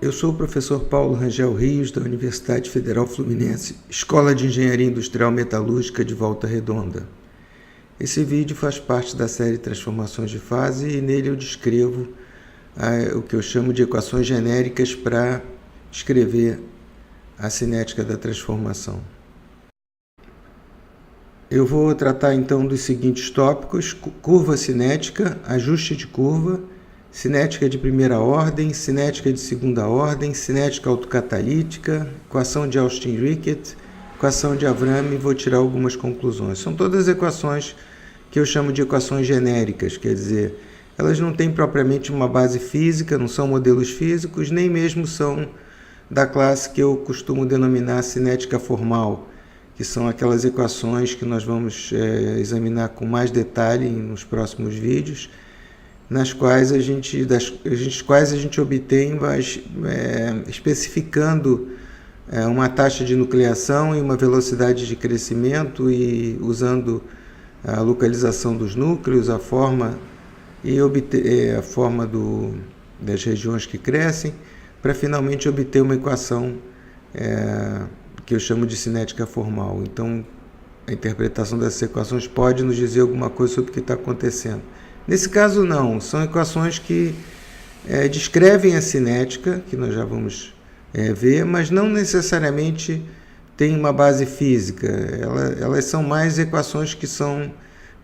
Eu sou o professor Paulo Rangel Rios, da Universidade Federal Fluminense, Escola de Engenharia Industrial Metalúrgica de Volta Redonda. Esse vídeo faz parte da série Transformações de Fase e nele eu descrevo o que eu chamo de equações genéricas para descrever a cinética da transformação. Eu vou tratar então dos seguintes tópicos: curva cinética, ajuste de curva, cinética de primeira ordem, cinética de segunda ordem, cinética autocatalítica, equação de Austin-Rickett, equação de Avram, e vou tirar algumas conclusões. São todas equações que eu chamo de equações genéricas, quer dizer, elas não têm propriamente uma base física, não são modelos físicos, nem mesmo são da classe que eu costumo denominar cinética formal, que são aquelas equações que nós vamos examinar com mais detalhe nos próximos vídeos, nas quais a gente obtém, especificando uma taxa de nucleação e uma velocidade de crescimento, e usando a localização dos núcleos, a forma e obter a forma das regiões que crescem, para finalmente obter uma equação que eu chamo de cinética formal. Então, a interpretação dessas equações pode nos dizer alguma coisa sobre o que está acontecendo. Nesse caso, não. São equações que descrevem a cinética, que nós já vamos ver, mas não necessariamente têm uma base física. Elas são mais equações que são,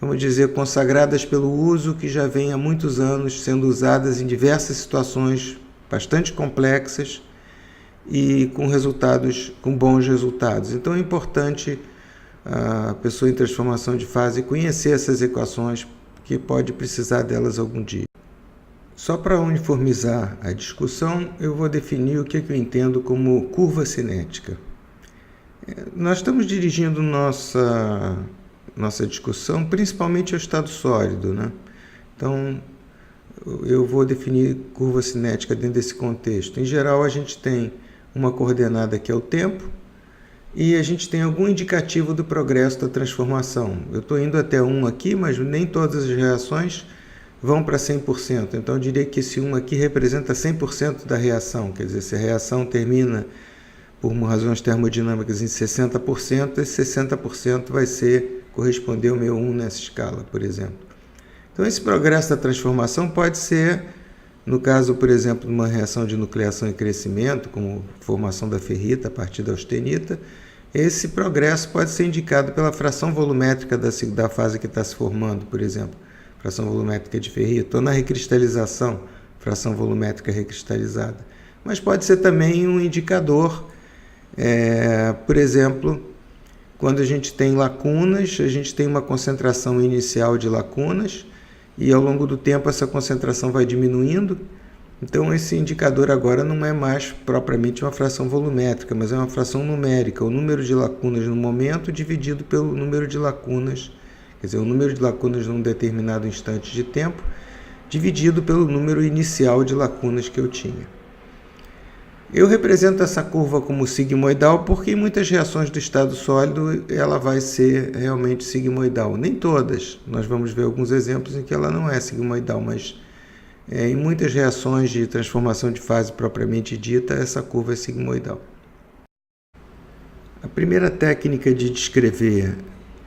vamos dizer, consagradas pelo uso, que já vem há muitos anos sendo usadas em diversas situações bastante complexas e com bons resultados. Então é importante a pessoa em transformação de fase conhecer essas equações, que pode precisar delas algum dia. Só para uniformizar a discussão, eu vou definir o que eu entendo como curva cinética. Nós estamos dirigindo nossa discussão principalmente ao estado sólido, né? Então, eu vou definir curva cinética dentro desse contexto. Em geral, a gente tem uma coordenada que é o tempo, e a gente tem algum indicativo do progresso da transformação. Eu estou indo até 1 aqui, mas nem todas as reações vão para 100%. Então, eu diria que esse 1 aqui representa 100% da reação. Quer dizer, se a reação termina por razões termodinâmicas em 60%, esse 60% vai corresponder ao meu 1 nessa escala, por exemplo. Então, esse progresso da transformação pode ser, no caso, por exemplo, de uma reação de nucleação e crescimento, como formação da ferrita a partir da austenita, esse progresso pode ser indicado pela fração volumétrica da fase que está se formando, por exemplo, fração volumétrica de ferrita, ou na recristalização, fração volumétrica recristalizada. Mas pode ser também um indicador, por exemplo, quando a gente tem lacunas, a gente tem uma concentração inicial de lacunas, e ao longo do tempo essa concentração vai diminuindo. Então esse indicador agora não é mais propriamente uma fração volumétrica, mas é uma fração numérica, o número de lacunas no momento dividido pelo número de lacunas, quer dizer, o número de lacunas num determinado instante de tempo, dividido pelo número inicial de lacunas que eu tinha. Eu represento essa curva como sigmoidal porque em muitas reações do estado sólido ela vai ser realmente sigmoidal. Nem todas, nós vamos ver alguns exemplos em que ela não é sigmoidal, mas em muitas reações de transformação de fase propriamente dita, essa curva é sigmoidal. A primeira técnica de descrever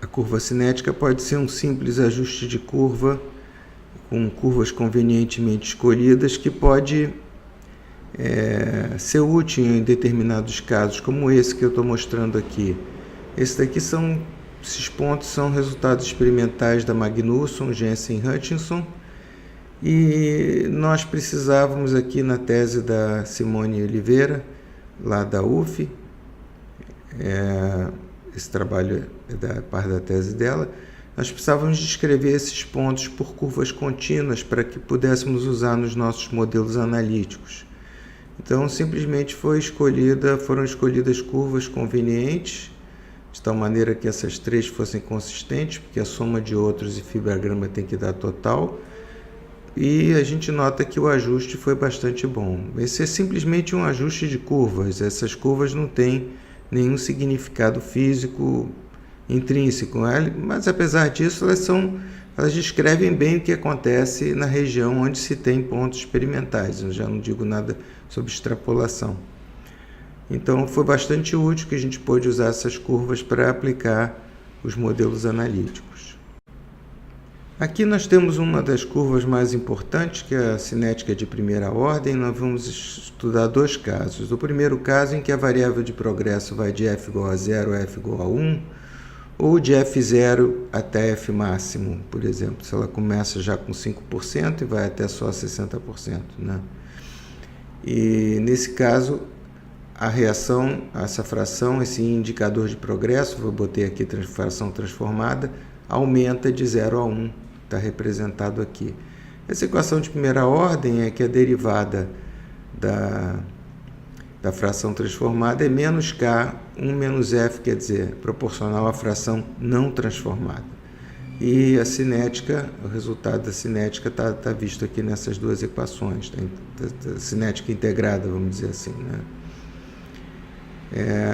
a curva cinética pode ser um simples ajuste de curva, com curvas convenientemente escolhidas, que pode ser útil em determinados casos, como esse que eu estou mostrando aqui. Esses pontos são resultados experimentais da Magnusson, Jensen e Hutchinson, e nós precisávamos aqui na tese da Simone Oliveira, lá da UF, esse trabalho é da parte da tese dela, nós precisávamos descrever esses pontos por curvas contínuas para que pudéssemos usar nos nossos modelos analíticos. Então, simplesmente foram escolhidas curvas convenientes, de tal maneira que essas três fossem consistentes, porque a soma de outros e fibrograma tem que dar total, e a gente nota que o ajuste foi bastante bom. Esse é simplesmente um ajuste de curvas, essas curvas não têm nenhum significado físico intrínseco, mas apesar disso elas são elas descrevem bem o que acontece na região onde se tem pontos experimentais. Eu já não digo nada sobre extrapolação. Então, foi bastante útil que a gente pôde usar essas curvas para aplicar os modelos analíticos. Aqui nós temos uma das curvas mais importantes, que é a cinética de primeira ordem. Nós vamos estudar dois casos. O primeiro caso em que a variável de progresso vai de f igual a 0 a f igual a 1, ou de f0 até f máximo, por exemplo, se ela começa já com 5% e vai até só 60%, né? E nesse caso, a reação, essa fração, esse indicador de progresso, vou botar aqui fração transformada, aumenta de 0 a 1, está representado aqui. Essa equação de primeira ordem é que a derivada da fração transformada é menos k, 1 menos f, quer dizer, proporcional à fração não transformada. E a cinética, o resultado da cinética está visto aqui nessas duas equações, a cinética integrada, vamos dizer assim, né?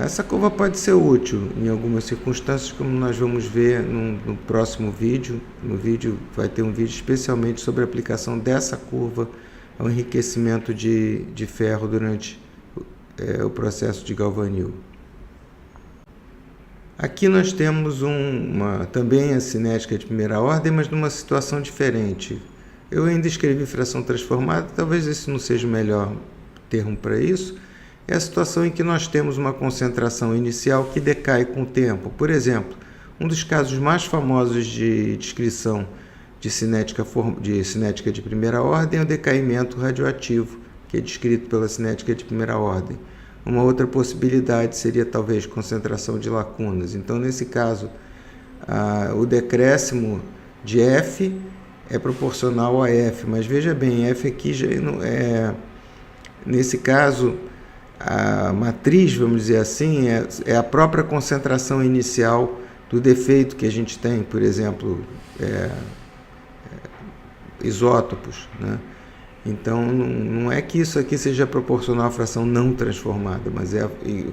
Essa curva pode ser útil em algumas circunstâncias, como nós vamos ver no próximo vídeo. No vídeo vai ter um vídeo especialmente sobre a aplicação dessa curva ao enriquecimento de ferro durante o processo de galvanil. Aqui nós temos também a cinética de primeira ordem, mas numa situação diferente. Eu ainda escrevi fração transformada, talvez esse não seja o melhor termo para isso. É a situação em que nós temos uma concentração inicial que decai com o tempo. Por exemplo, um dos casos mais famosos de descrição de cinética de primeira ordem é o decaimento radioativo, que é descrito pela cinética de primeira ordem. Uma outra possibilidade seria talvez concentração de lacunas. Então, nesse caso, o decréscimo de F é proporcional a F, mas veja bem, F aqui já nesse caso, a matriz, vamos dizer assim, é a própria concentração inicial do defeito que a gente tem, por exemplo, isótopos, né? Então, não é que isso aqui seja proporcional à fração não transformada, mas é a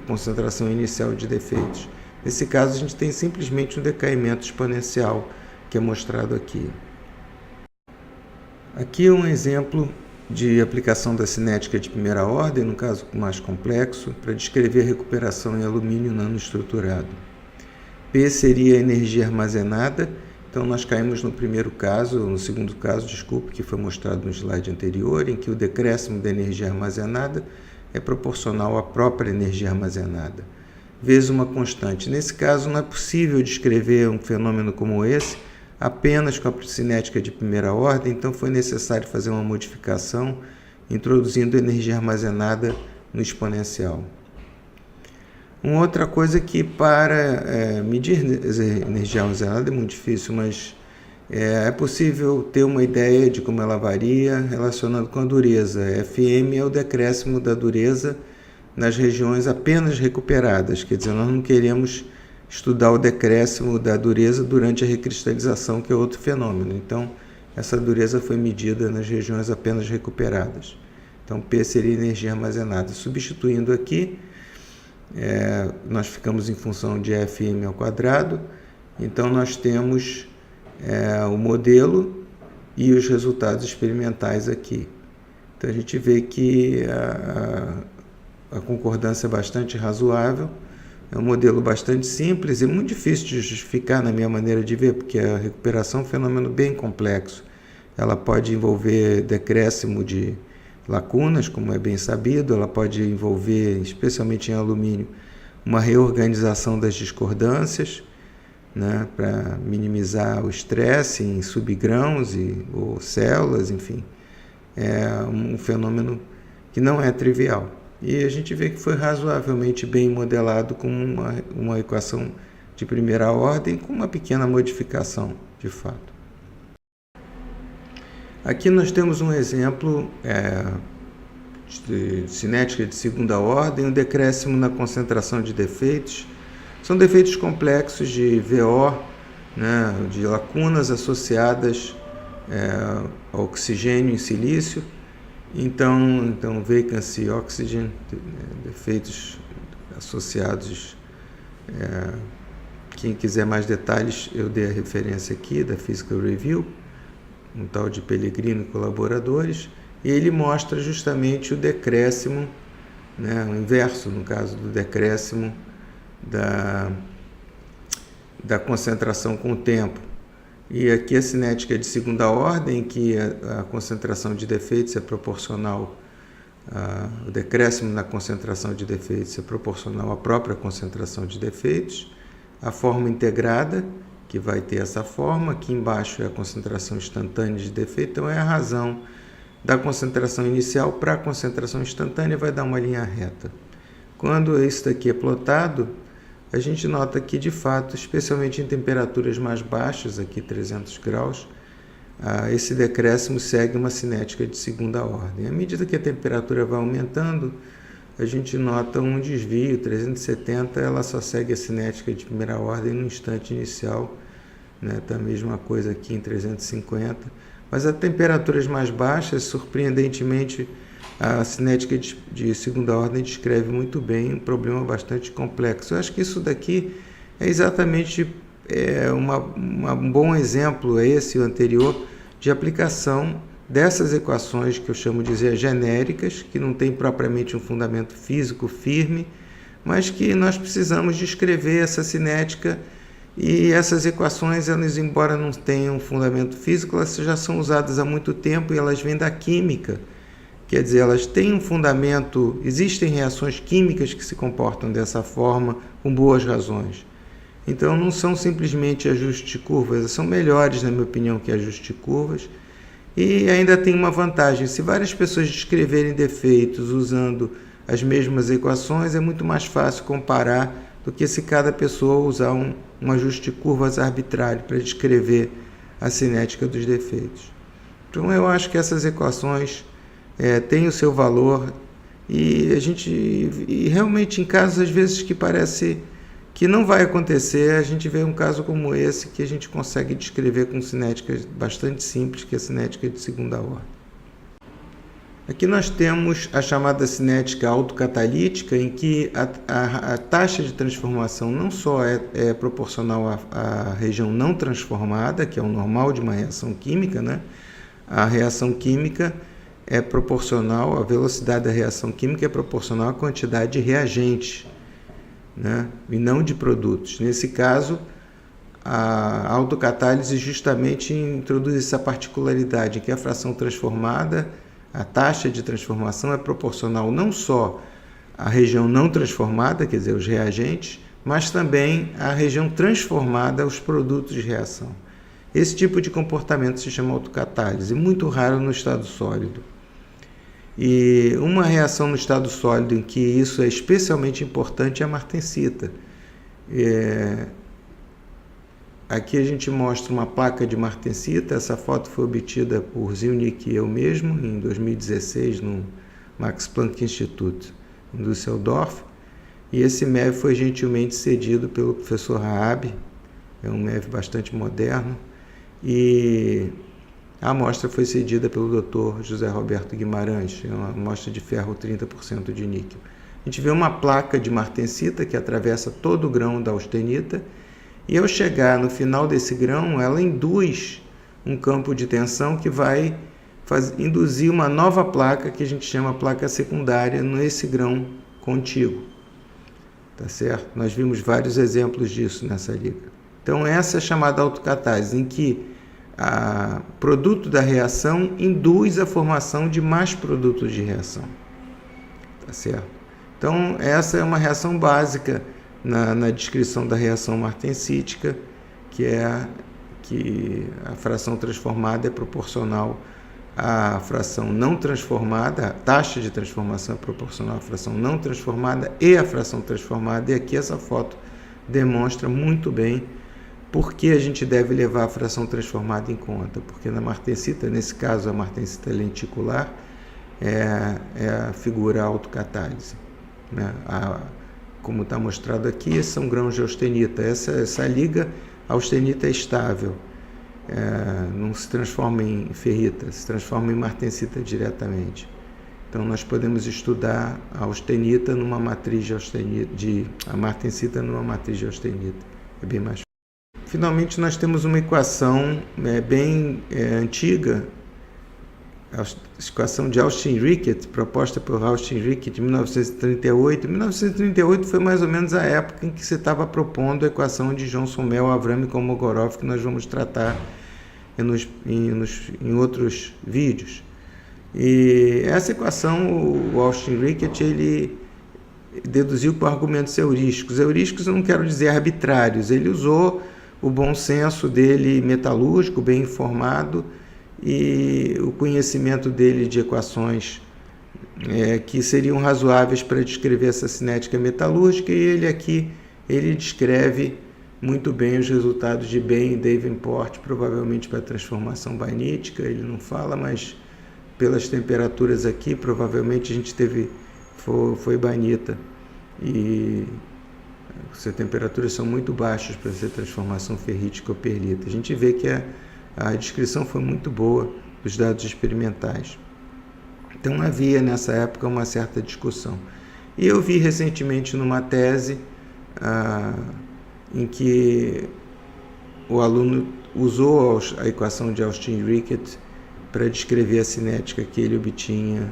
concentração inicial de defeitos. Nesse caso, a gente tem simplesmente um decaimento exponencial, que é mostrado aqui. Aqui é um exemplo de aplicação da cinética de primeira ordem, no caso mais complexo, para descrever a recuperação em alumínio nanoestruturado. P seria a energia armazenada, então nós caímos no segundo caso, desculpe, que foi mostrado no slide anterior, em que o decréscimo da energia armazenada é proporcional à própria energia armazenada, vezes uma constante. Nesse caso, não é possível descrever um fenômeno como esse apenas com a cinética de primeira ordem, então foi necessário fazer uma modificação, introduzindo energia armazenada no exponencial. Uma outra coisa que para medir energia armazenada é muito difícil, mas é possível ter uma ideia de como ela varia relacionando com a dureza. Fm é o decréscimo da dureza nas regiões apenas recuperadas, quer dizer, nós não queremos estudar o decréscimo da dureza durante a recristalização, que é outro fenômeno. Então, essa dureza foi medida nas regiões apenas recuperadas. Então, P seria energia armazenada. Substituindo aqui, nós ficamos em função de Fm ao quadrado. Então, nós temos o modelo e os resultados experimentais aqui. Então, a gente vê que a concordância é bastante razoável. É um modelo bastante simples e muito difícil de justificar na minha maneira de ver, porque a recuperação é um fenômeno bem complexo. Ela pode envolver decréscimo de lacunas, como é bem sabido, ela pode envolver, especialmente em alumínio, uma reorganização das discordâncias, né, para minimizar o estresse em subgrãos ou células, enfim. É um fenômeno que não é trivial. E a gente vê que foi razoavelmente bem modelado com uma equação de primeira ordem, com uma pequena modificação, de fato. Aqui nós temos um exemplo de cinética de segunda ordem, um decréscimo na concentração de defeitos. São defeitos complexos de VO, né, de lacunas associadas ao oxigênio em silício. Então vacancy oxygen, defeitos associados Quem quiser mais detalhes, eu dei a referência aqui da Physical Review, um tal de Pellegrino e colaboradores, e ele mostra justamente o decréscimo, né, o inverso, no caso do decréscimo da concentração com o tempo. E aqui a cinética de segunda ordem, em que a concentração de defeitos é proporcional, o decréscimo na concentração de defeitos é proporcional à própria concentração de defeitos. A forma integrada, que vai ter essa forma, aqui embaixo é a concentração instantânea de defeito, então é a razão da concentração inicial para a concentração instantânea, vai dar uma linha reta. Quando isso daqui é plotado, a gente nota que, de fato, especialmente em temperaturas mais baixas, aqui 300 graus, esse decréscimo segue uma cinética de segunda ordem. À medida que a temperatura vai aumentando, a gente nota um desvio. 370 ela só segue a cinética de primeira ordem no instante inicial, né? Tá a mesma coisa aqui em 350. Mas a temperaturas mais baixas, surpreendentemente, a cinética de segunda ordem descreve muito bem um problema bastante complexo. Eu acho que isso daqui é exatamente um bom exemplo, esse e o anterior, de aplicação dessas equações que eu chamo de genéricas, que não tem propriamente um fundamento físico firme, mas que nós precisamos descrever essa cinética. E essas equações, elas, embora não tenham um fundamento físico, elas já são usadas há muito tempo e elas vêm da química. Quer dizer, elas têm um fundamento, existem reações químicas que se comportam dessa forma, com boas razões. Então, não são simplesmente ajustes de curvas, são melhores, na minha opinião, que ajustes de curvas. E ainda tem uma vantagem: se várias pessoas descreverem defeitos usando as mesmas equações, é muito mais fácil comparar do que se cada pessoa usar um ajuste de curvas arbitrário para descrever a cinética dos defeitos. Então, eu acho que essas equações têm o seu valor e realmente, em casos às vezes que parece que não vai acontecer, a gente vê um caso como esse que a gente consegue descrever com cinética bastante simples, que é a cinética de segunda ordem. Aqui nós temos a chamada cinética autocatalítica, em que a taxa de transformação não só é proporcional à região não transformada, que é o normal de uma reação química, né? A reação química é proporcional, a velocidade da reação química é proporcional à quantidade de reagentes, né? E não de produtos. Nesse caso, a autocatálise justamente introduz essa particularidade, em que a fração transformada, a taxa de transformação é proporcional não só à região não transformada, quer dizer, os reagentes, mas também à região transformada, os produtos de reação. Esse tipo de comportamento se chama autocatálise, muito raro no estado sólido. E uma reação no estado sólido em que isso é especialmente importante é a martensita. Aqui a gente mostra uma placa de martensita. Essa foto foi obtida por Zilnick e eu mesmo em 2016 no Max Planck Institute em Düsseldorf. E esse MEV foi gentilmente cedido pelo professor Raab, é um MEV bastante moderno, e a amostra foi cedida pelo Dr. José Roberto Guimarães, é uma amostra de ferro 30% de níquel. A gente vê uma placa de martensita que atravessa todo o grão da austenita, e ao chegar no final desse grão, ela induz um campo de tensão que vai induzir uma nova placa, que a gente chama placa secundária, nesse grão contíguo. Tá certo? Nós vimos vários exemplos disso nessa liga. Então, essa é a chamada autocatálise, em que o produto da reação induz a formação de mais produtos de reação. Tá certo? Então, essa é uma reação básica na descrição da reação martensítica, que a fração transformada é proporcional à fração não transformada, a taxa de transformação é proporcional à fração não transformada e à fração transformada, e aqui essa foto demonstra muito bem por que a gente deve levar a fração transformada em conta, porque na martensita, nesse caso a martensita lenticular, é a figura autocatálise, né? Como está mostrado aqui, são grãos de austenita. Essa liga, a austenita é estável, não se transforma em ferrita, se transforma em martensita diretamente. Então, nós podemos estudar a austenita numa matriz de austenita, a martensita numa matriz de austenita. é bem mais. Finalmente, nós temos uma equação bem antiga, a equação de Austin-Rickett, proposta por Austin-Rickett em 1938. 1938 foi mais ou menos a época em que se estava propondo a equação de Johnson-Mel, Avram e Kolmogorov, que nós vamos tratar em outros vídeos. E essa equação, o Austin-Rickett, ele deduziu por argumentos heurísticos. Heurísticos eu não quero dizer arbitrários, ele usou o bom senso dele metalúrgico, bem informado, e o conhecimento dele de equações que seriam razoáveis para descrever essa cinética metalúrgica, e ele descreve muito bem os resultados de Bain e Davenport, provavelmente para a transformação bainítica. Ele não fala, mas pelas temperaturas aqui, provavelmente a gente foi bainita, e as temperaturas são muito baixas para ser transformação ferrítica ou perlita. A gente vê que a descrição foi muito boa dos dados experimentais. Então havia nessa época uma certa discussão. E eu vi recentemente numa tese em que o aluno usou a equação de Austin-Rickett para descrever a cinética que ele obtinha.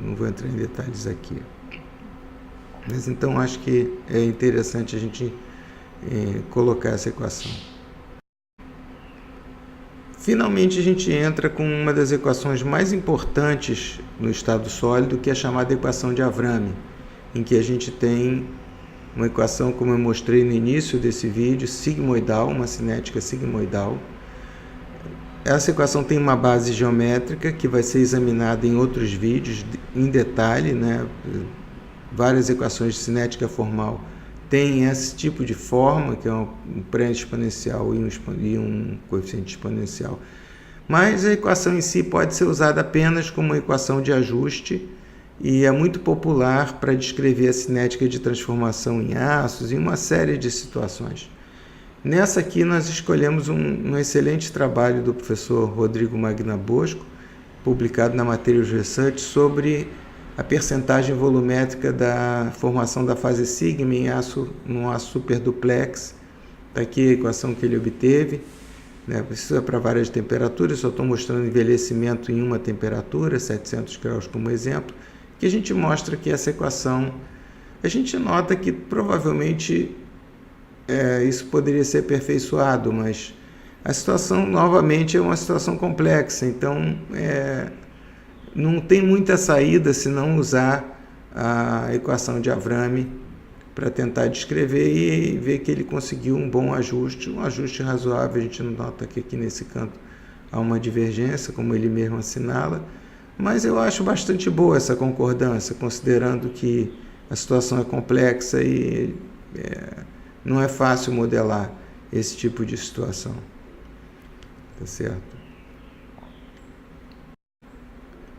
Não vou entrar em detalhes aqui. Mas então acho que é interessante a gente colocar essa equação. Finalmente a gente entra com uma das equações mais importantes no estado sólido, que é a chamada equação de Avram, em que a gente tem uma equação, como eu mostrei no início desse vídeo, sigmoidal, uma cinética sigmoidal. Essa equação tem uma base geométrica que vai ser examinada em outros vídeos em detalhe, né? Várias equações de cinética formal têm esse tipo de forma, que é um pré-exponencial e um coeficiente exponencial. Mas a equação em si pode ser usada apenas como uma equação de ajuste e é muito popular para descrever a cinética de transformação em aços e uma série de situações. Nessa aqui nós escolhemos um excelente trabalho do professor Rodrigo Magna Bosco, publicado na Materials Research, sobre a percentagem volumétrica da formação da fase sigma em num aço superduplex. Está aqui a equação que ele obteve, né? Precisa para várias temperaturas, só estou mostrando envelhecimento em uma temperatura, 700 graus como exemplo, que a gente mostra que essa equação, a gente nota que provavelmente isso poderia ser aperfeiçoado, mas a situação novamente é uma situação complexa, então não tem muita saída se não usar a equação de Avram para tentar descrever e ver que ele conseguiu um bom ajuste, um ajuste razoável. A gente nota que aqui nesse canto há uma divergência, como ele mesmo assinala, mas eu acho bastante boa essa concordância, considerando que a situação é complexa e não é fácil modelar esse tipo de situação. Tá certo?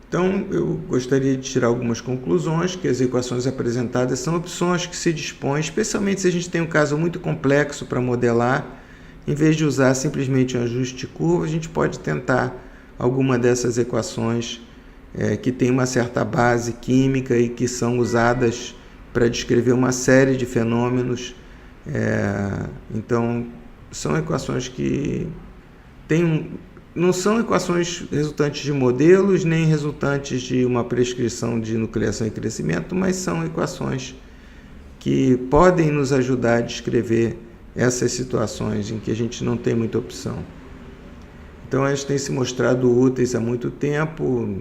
Então, eu gostaria de tirar algumas conclusões, que as equações apresentadas são opções que se dispõem, especialmente se a gente tem um caso muito complexo para modelar. Em vez de usar simplesmente um ajuste de curva, a gente pode tentar alguma dessas equações que tem uma certa base química e que são usadas para descrever uma série de fenômenos. Então, são equações que não são equações resultantes de modelos, nem resultantes de uma prescrição de nucleação e crescimento, mas são equações que podem nos ajudar a descrever essas situações em que a gente não tem muita opção. Então, elas têm se mostrado úteis há muito tempo,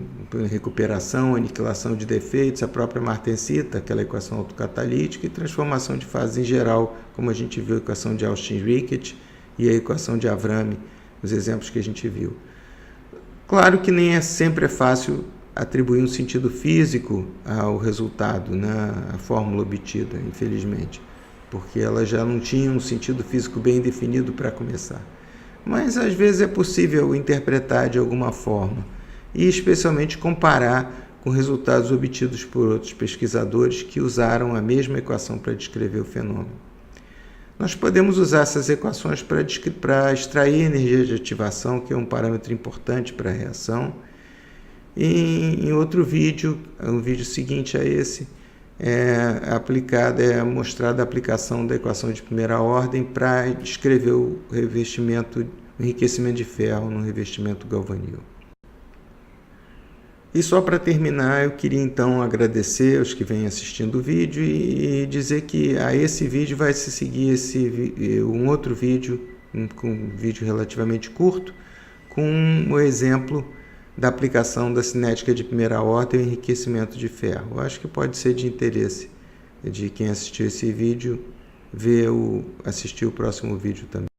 recuperação, aniquilação de defeitos, a própria martensita, aquela equação autocatalítica, e transformação de fases em geral, como a gente viu a equação de Austin-Rickett e a equação de Avram, os exemplos que a gente viu. Claro que nem sempre é fácil atribuir um sentido físico ao resultado, né, à fórmula obtida, infelizmente, porque ela já não tinha um sentido físico bem definido para começar. Mas às vezes é possível interpretar de alguma forma, e especialmente comparar com resultados obtidos por outros pesquisadores que usaram a mesma equação para descrever o fenômeno. Nós podemos usar essas equações para extrair energia de ativação, que é um parâmetro importante para a reação. E em outro vídeo, o vídeo seguinte a esse, mostrada a aplicação da equação de primeira ordem para descrever o enriquecimento de ferro no revestimento galvanil. E só para terminar, eu queria então agradecer aos que vêm assistindo o vídeo e dizer que a esse vídeo vai se seguir um outro vídeo, um vídeo relativamente curto, com o exemplo da aplicação da cinética de primeira ordem e enriquecimento de ferro. Eu acho que pode ser de interesse de quem assistiu esse vídeo assistir o próximo vídeo também.